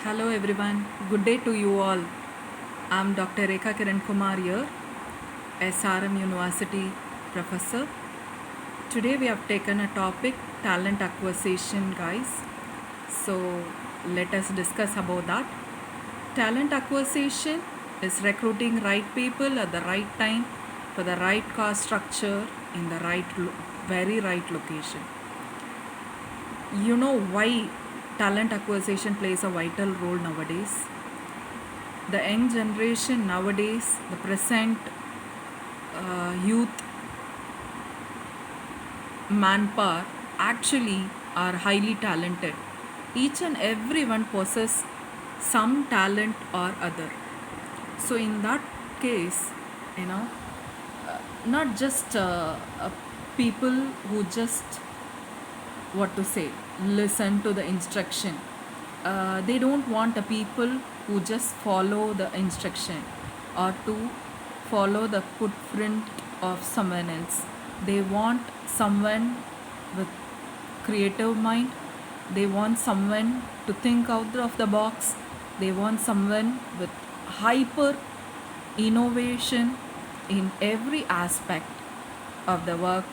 Hello everyone, good day to you all. I'm Dr. Rekha Kiran Kumar here, SRM University professor. Today we have taken a topic talent acquisition, guys. So let us discuss about that. Talent acquisition is recruiting right people at the right time for the right cost structure in the very right location. You know why talent acquisition plays a vital role nowadays? The young generation nowadays, the present youth manpower actually are highly talented. Each and everyone possess some talent or other. So in that case, you know, not just people who just what to say listen to the instruction. They don't want a people who just follow the instruction or to follow the footprint of someone else. They want someone with creative mind. They want someone to think out of the box. They want someone with hyper innovation in every aspect of the work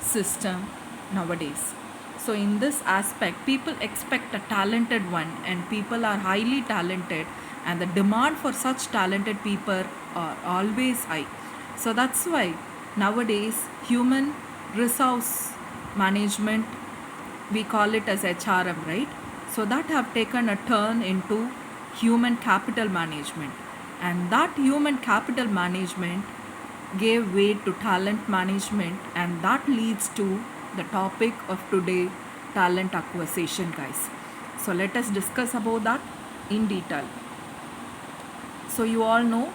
system nowadays. So in this aspect, people expect a talented one, and people are highly talented, and the demand for such talented people are always high. So that's why nowadays human resource management, we call it as HRM, right? So that have taken a turn into human capital management, and that human capital management gave way to talent management, and that leads to the topic of today, talent acquisition, guys. So let us discuss about that in detail. So you all know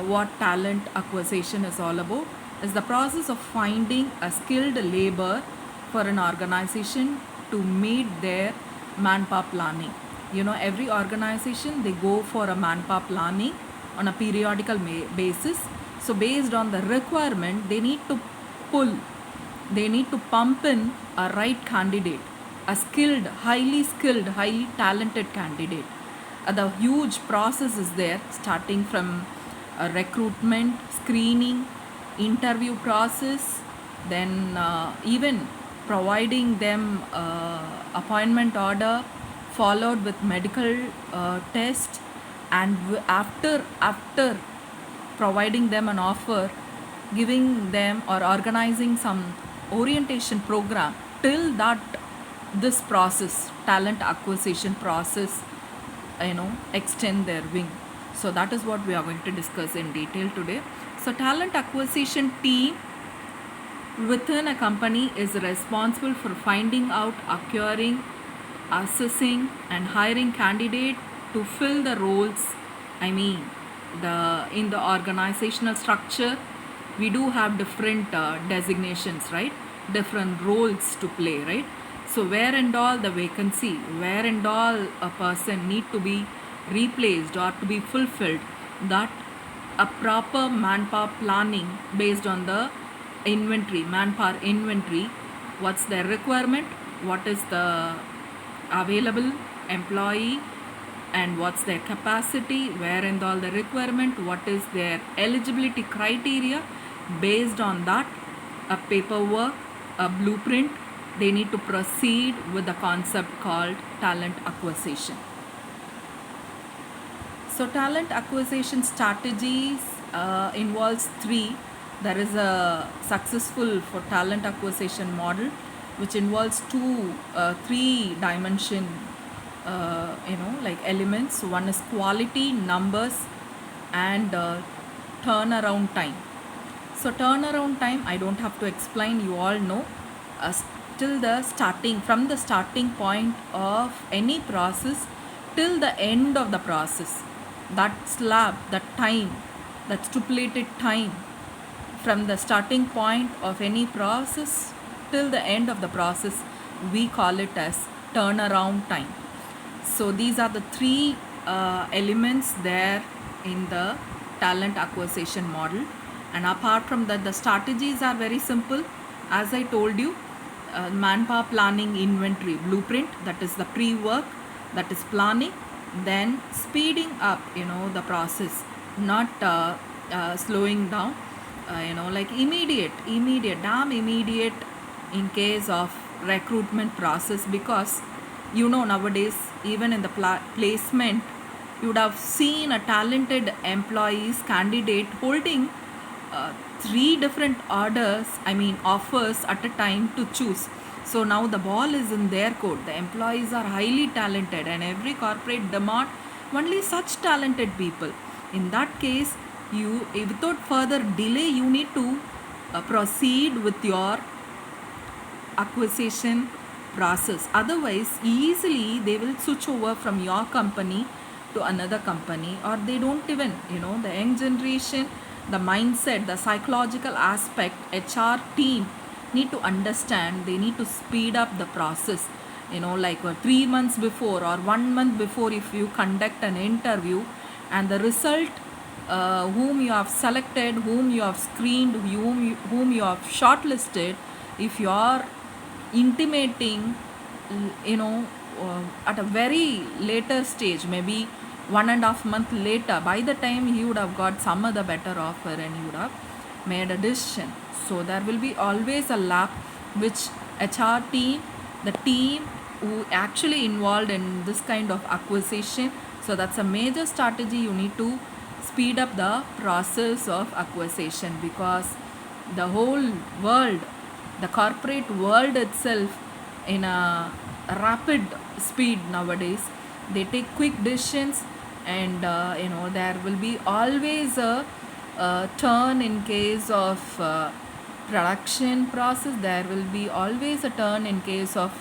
what talent acquisition is all about. Is the process of finding a skilled labor for an organization to meet their manpower planning. You know, every organization, they go for a manpower planning on a periodical basis. So based on the requirement, they need to pull, they need to pump in a right candidate, a skilled, highly talented candidate. The huge process is there, starting from recruitment, screening, interview process, then even providing them appointment order, followed with medical test, and after providing them an offer, giving them or organizing some orientation program, till that this process, talent acquisition process, extend their wing. So that is what we are going to discuss in detail today. So talent acquisition team within a company is responsible for finding out, acquiring, assessing, and hiring candidate to fill the roles. I mean, the in the organizational structure, we do have different designations, right? Different roles to play, right? So where and all the vacancy, where and all a person need to be replaced or to be fulfilled, that a proper manpower planning based on the inventory, manpower inventory, what's their requirement, what is the available employee, and what's their capacity, where and all the requirement, what is their eligibility criteria. Based on that, a paperwork, a blueprint, they need to proceed with the concept called talent acquisition. So talent acquisition strategies involves three. There is a successful for talent acquisition model, which involves three dimension like elements. One is quality, numbers, and turnaround time. So turnaround time, I don't have to explain, you all know. Till the starting, from the starting point of any process till the end of the process, that slab, that time, that stipulated time, from the starting point of any process till the end of the process, we call it as turnaround time. So these are the three elements there in the talent acquisition model. And apart from that, the strategies are very simple. As I told you, manpower planning inventory blueprint, that is the pre-work, that is planning. then speeding up, the process, not slowing down, like immediate, damn immediate in case of recruitment process. Because nowadays, even in the placement, you would have seen a talented employees candidate holding uh, three different offers at a time to choose. So now the ball is in their court. The employees are highly talented, and every corporate demand only such talented people. In that case, you, without further delay, you need to proceed with your acquisition process. Otherwise, easily they will switch over from your company to another company, or they don't even, the young generation, the mindset, the psychological aspect, HR team need to understand. They need to speed up the process, like 3 months before or 1 month before. If you conduct an interview and the result, whom you have selected, whom you have screened, whom you have shortlisted, if you are intimating, at a very later stage, maybe 1.5 month later, by the time he would have got some other better offer and he would have made a decision. So there will be always a lap which HR team, the team who actually involved in this kind of acquisition. So that's a major strategy. You need to speed up the process of acquisition, because the whole world, the corporate world itself, in a rapid speed nowadays, they take quick decisions. And there will be always a turn in case of production process. There will be always a turn in case of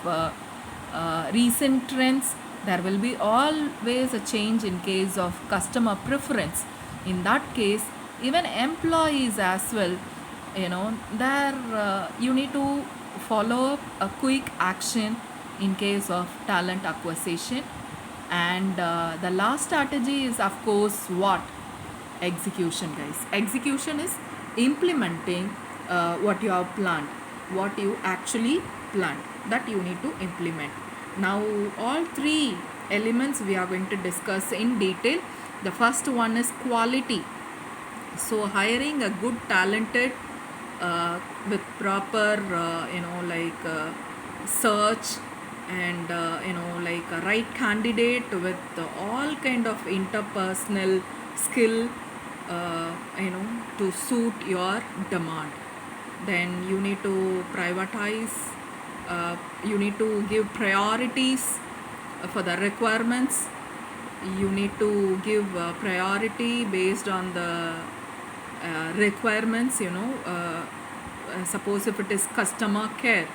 recent trends. There will be always a change in case of customer preference. In that case, even employees as well, there you need to follow up a quick action in case of talent acquisition. And the last strategy is, of course, what? Execution, guys. Execution is implementing what you have planned, what you actually planned, that you need to implement. Now, all three elements we are going to discuss in detail. The first one is quality. So hiring a good talented, with proper search, and a right candidate with all kind of interpersonal skill, to suit your demand. Then you need to prioritize, you need to give priorities for the requirements. You need to give priority based on the requirements. Suppose if it is customer care,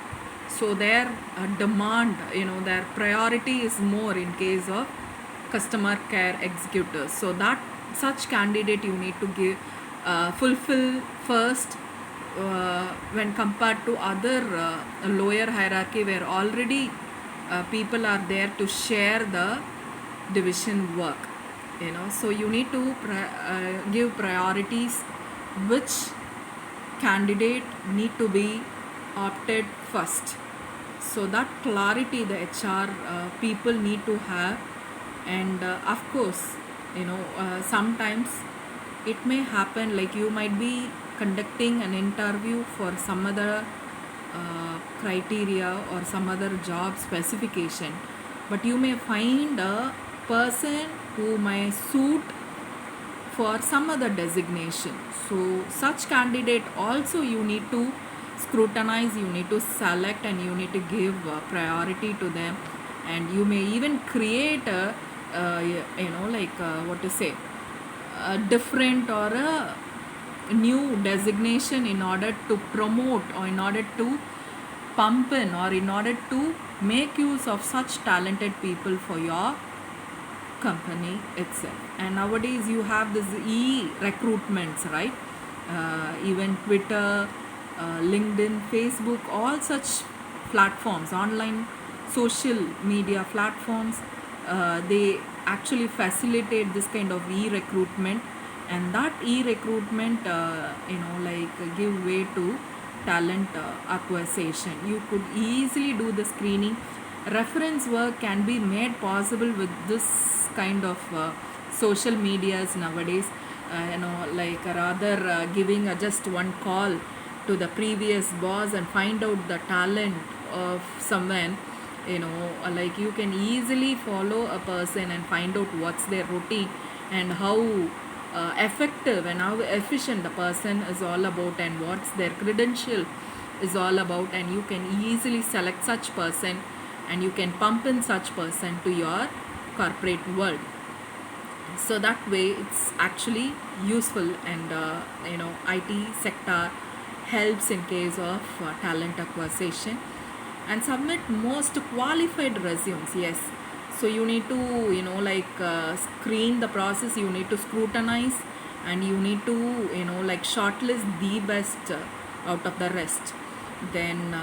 so their demand, their priority is more in case of customer care executors. So that such candidate you need to give, fulfill first, when compared to other lower hierarchy, where already people are there to share the division work. So you need to give priorities, which candidate need to be opted first. So that clarity the HR people need to have. And of course, sometimes it may happen, like you might be conducting an interview for some other criteria or some other job specification, but you may find a person who may suit for some other designation. So such candidate also you need to scrutinize, you need to select, and you need to give priority to them. And you may even create a what to say, a different or a new designation in order to promote, or in order to pump in, or in order to make use of such talented people for your company itself. And nowadays you have this e-recruitments, right? Even Twitter, LinkedIn, Facebook, all such platforms, online social media platforms, they actually facilitate this kind of e-recruitment. And that e-recruitment give way to talent acquisition. You could easily do the screening. Reference work can be made possible with this kind of social medias nowadays. Like rather giving just one call to the previous boss and find out the talent of someone. Like you can easily follow a person and find out what's their routine and how effective and how efficient the person is all about and what's their credential is all about, and you can easily select such person and you can pump in such person to your corporate world. So that way it's actually useful, and IT sector helps in case of talent acquisition. And submit most qualified resumes, yes. So you need to screen the process, you need to scrutinize, and you need to shortlist the best out of the rest. Then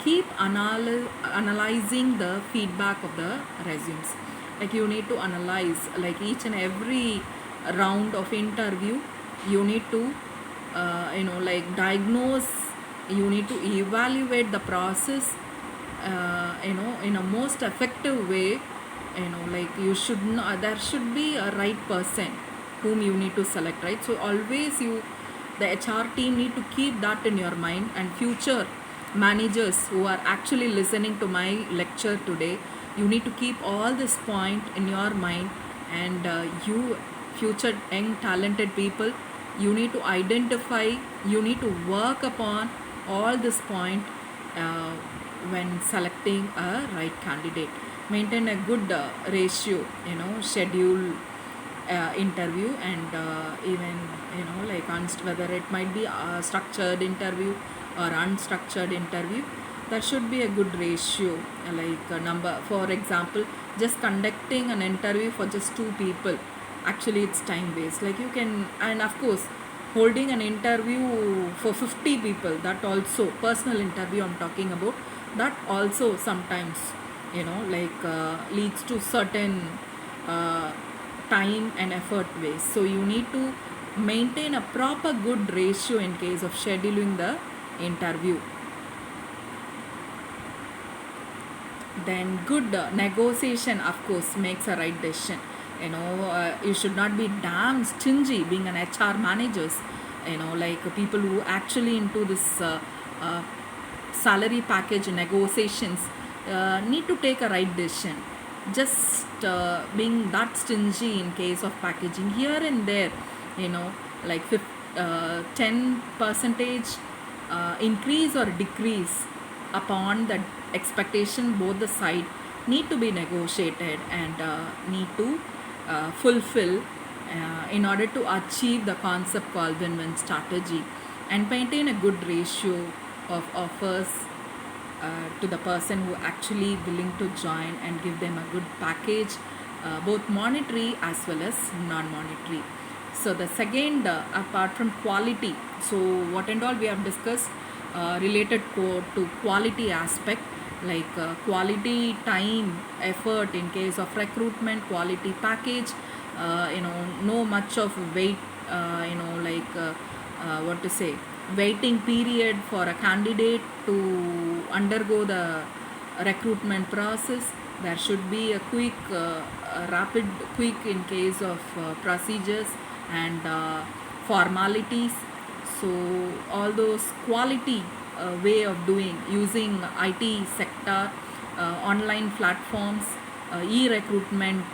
keep analyzing the feedback of the resumes. Like you need to analyze like each and every round of interview. You need to diagnose, you need to evaluate the process in a most effective way. Like you should not, there should be a right person whom you need to select, right? So always the HR team need to keep that in your mind, and future managers who are actually listening to my lecture today, you need to keep all this point in your mind. And you future young talented people, you need to identify, you need to work upon all this point uh, when selecting a right candidate. Maintain a good ratio, schedule interview, and even whether it might be a structured interview or unstructured interview, there should be a good ratio, like a number. For example, just conducting an interview for just two people, actually it's time waste. Like you can, and of course holding an interview for 50 people, that also personal interview I'm talking about, that also sometimes leads to certain uh, time and effort waste. So you need to maintain a proper good ratio in case of scheduling the interview. Then good negotiation of course makes a right decision. You should not be damn stingy being an HR managers. Like people who actually into this salary package negotiations need to take a right decision. Just being that stingy in case of packaging here and there, like 10 percentage increase or decrease upon the expectation, both the side need to be negotiated and need to fulfill in order to achieve the concept called win-win strategy, and maintain a good ratio of offers to the person who actually willing to join, and give them a good package, both monetary as well as non-monetary. So the second, apart from quality, so what and all we have discussed related to quality aspect, like quality time effort in case of recruitment, quality package, no much of wait, what to say, waiting period for a candidate to undergo the recruitment process. There should be a quick rapid quick in case of procedures and formalities. So all those quality way of doing using IT sector, online platforms, e-recruitment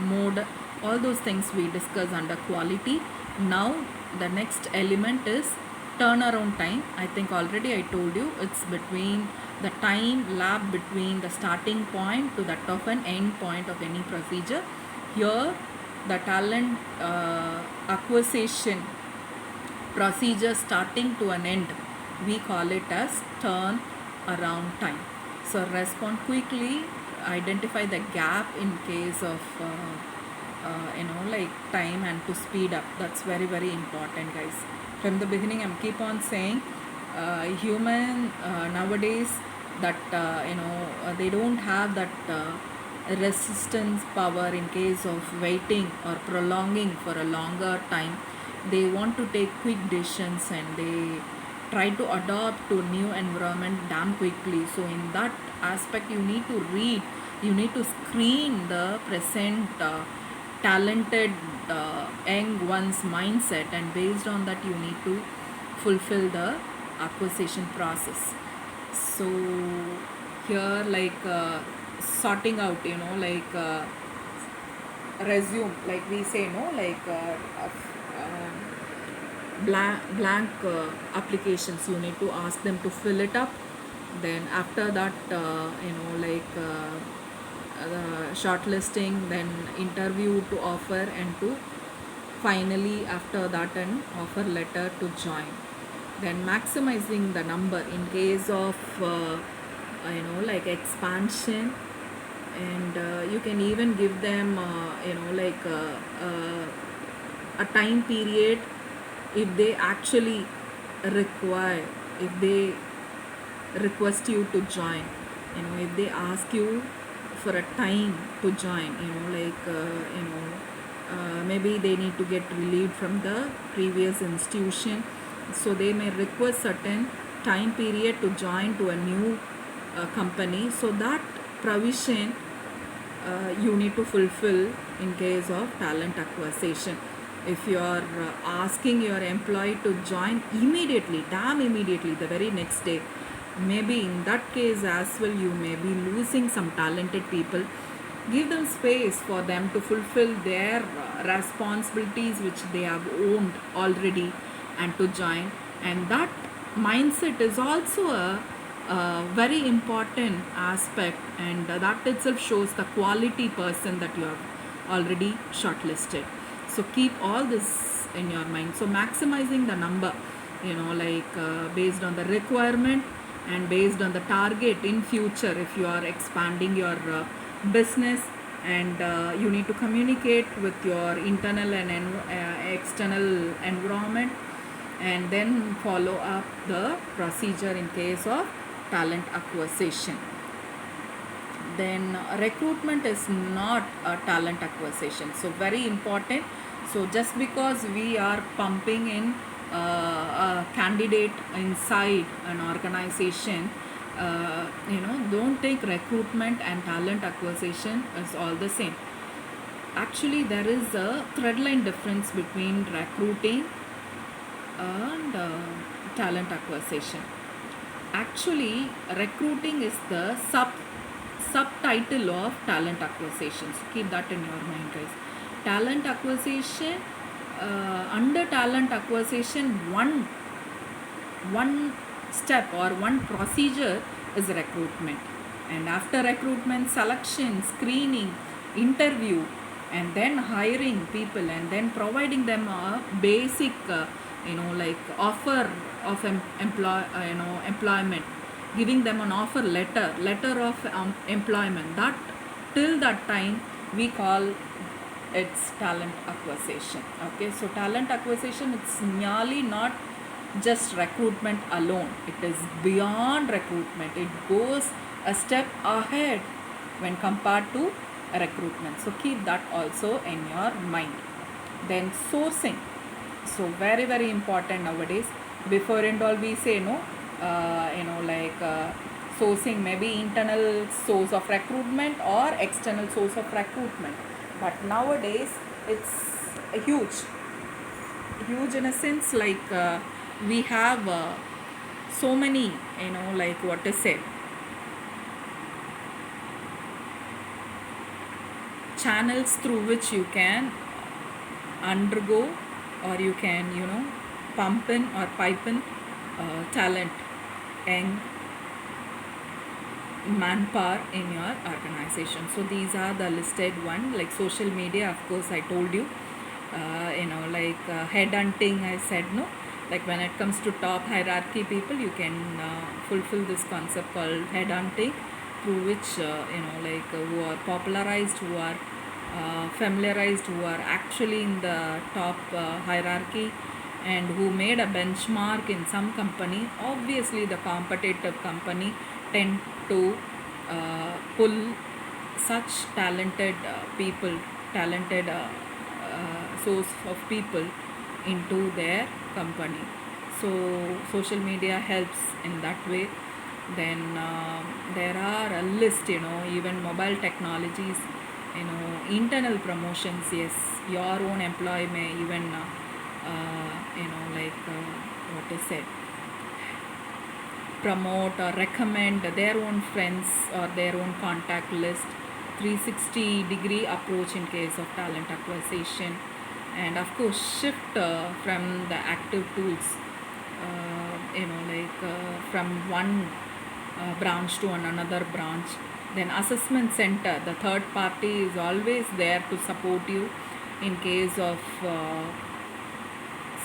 mode, all those things we discuss under quality. Now the next element is turnaround time. I think already I told you it's between the time lap between the starting point to that of an end point of any procedure. Here the talent acquisition procedure starting to an end, we call it as turn around time. So respond quickly, identify the gap in case of time, and to speed up. That's very very important, guys. From the beginning I'm keep on saying human nowadays that they don't have that resistance power in case of waiting or prolonging for a longer time. They want to take quick decisions and they try to adopt to new environment damn quickly. So in that aspect, you need to read, you need to screen the present talented young one's mindset, and based on that you need to fulfill the acquisition process. So here, like sorting out, resume, like we say, no, like blank applications, you need to ask them to fill it up. Then after that, shortlisting, then interview to offer, and to finally after that an offer letter to join. Then maximizing the number in case of expansion, and you can even give them a time period if they actually require, if they request you to join, if they ask you for a time to join, maybe they need to get relieved from the previous institution, so they may request certain time period to join to a new company. So that provision you need to fulfill in case of talent acquisition. If you are asking your employee to join immediately, damn immediately, the very next day, maybe in that case as well you may be losing some talented people. Give them space for them to fulfill their responsibilities which they have owned already, and to join. And that mindset is also a very important aspect, and that itself shows the quality person that you have already shortlisted. So keep all this in your mind. So maximizing the number, based on the requirement and based on the target in future, if you are expanding your business, and you need to communicate with your internal and external environment, and then follow up the procedure in case of talent acquisition. Then recruitment is not a talent acquisition, so very important. So just because we are pumping in a candidate inside an organization, don't take recruitment and talent acquisition as all the same. Actually, there is a threadline difference between recruiting and talent acquisition. Actually, recruiting is the subtitle of talent acquisition. So keep that in your mind, guys. Talent acquisition, under talent acquisition, one step or one procedure is recruitment, and after recruitment, selection, screening, interview, and then hiring people, and then providing them a basic offer of employment, giving them an offer letter of employment. That till that time we call it's talent acquisition. Okay, so talent acquisition, it's merely not just recruitment alone, it is beyond recruitment, it goes a step ahead when compared to recruitment. So keep that also in your mind. Then sourcing, so very very important nowadays. Before and all we say no, sourcing, maybe internal source of recruitment or external source of recruitment, but nowadays it's huge in a sense, like we have so many, what to say, channels through which you can undergo, or you can pump in or pipe in talent and manpower in your organization. So these are the listed one, like social media, of course I told you, headhunting, I said no, like when it comes to top hierarchy people, you can fulfill this concept called headhunting, through which who are popularized, who are familiarized, who are actually in the top hierarchy, and who made a benchmark in some company. Obviously the competitive company tend to pull such talented people, talented source of people into their company. So social media helps in that way. Then there are a list, even mobile technologies, internal promotions. Yes, your own employee may even like what is it, promote or recommend their own friends or their own contact list. 360-degree approach in case of talent acquisition, and of course shift from the active tools, like from one branch to another branch. Then assessment center, the third party is always there to support you in case of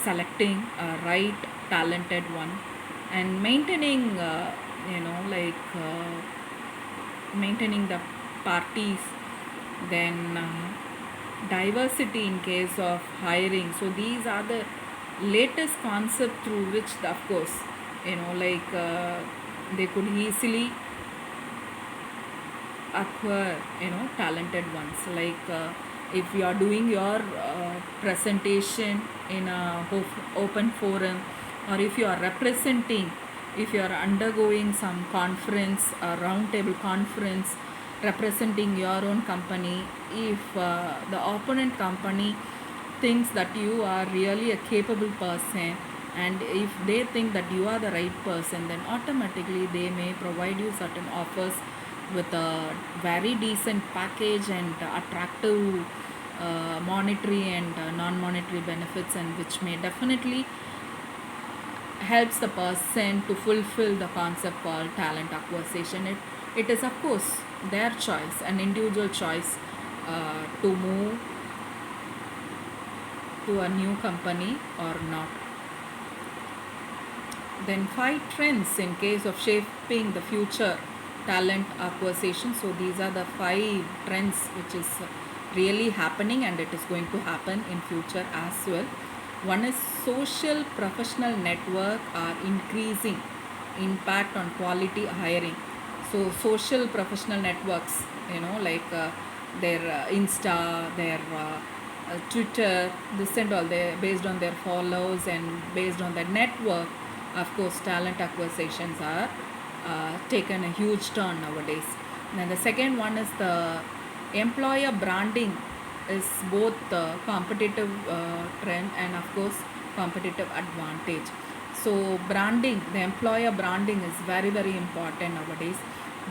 selecting a right talented one, and maintaining like maintaining the parties. Then diversity in case of hiring. So these are the latest concept through which of course like they could easily acquire talented ones. Like if you are doing your presentation in a open forum, or if you are representing, if you are undergoing some conference, a roundtable conference, representing your own company, if the opponent company thinks that you are really a capable person, and if they think that you are the right person, then automatically they may provide you certain offers with a very decent package and attractive monetary and non-monetary benefits, and which may definitely helps the person to fulfill the concept called talent acquisition. It is of course their choice, an individual choice, to move to a new company or not. Then 5 trends in case of shaping the future talent acquisition. So these are the 5 trends which is really happening, and it is going to happen in future as well. One is social professional network are increasing impact on quality hiring. So social professional networks, like their Insta, their Twitter, this and all, they based on their follows and based on their network. Of course, talent acquisitions are taken a huge turn nowadays. And the second one is the employer branding is both competitive trend and of course competitive advantage. So branding, the employer branding is very very important nowadays,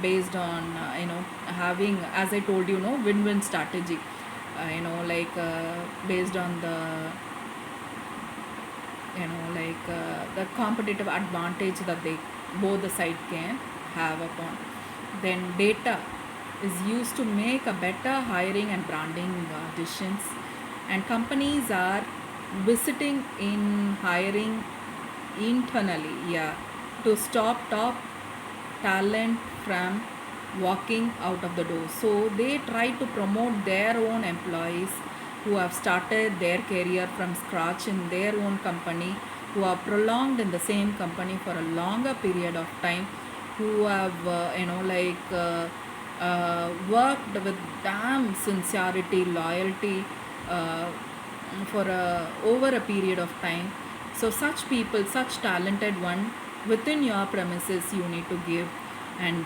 based on having, as I told you, win-win strategy. Like based on the like the competitive advantage that they both the side can have upon. Then data is used to make a better hiring and branding decisions, and companies are visiting in hiring internally, yeah, to stop top talent from walking out of the door. So they try to promote their own employees who have started their career from scratch in their own company, who are prolonged in the same company for a longer period of time, who have worked with damn sincerity, loyalty, uh, for over a period of time. So such people, such talented one within your premises, you need to give, and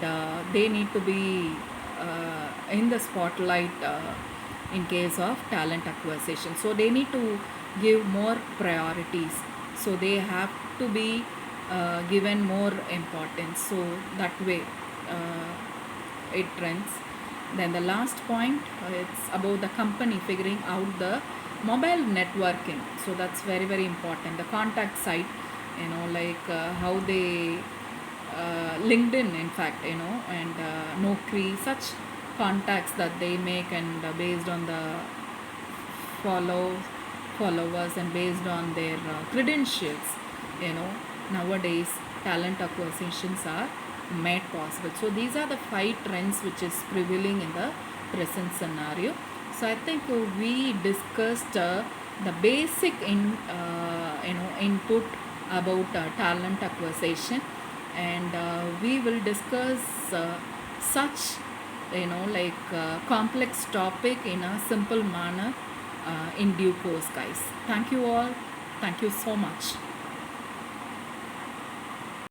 they need to be in the spotlight in case of talent acquisition. So they need to give more priorities. So they have to be given more importance. So that way it trends. Then the last point, it's about the company figuring out the mobile networking. So that's very very important. The contact side, like how they LinkedIn, in fact, and Nokri, such contacts that they make, and based on the follow followers and based on their credentials, you know nowadays talent acquisitions are made possible. So these are the 5 trends which is prevailing in the present scenario. So I think we discussed the basic input about talent acquisition, and we will discuss such like complex topic in a simple manner in due course, guys. Thank you all. Thank you so much.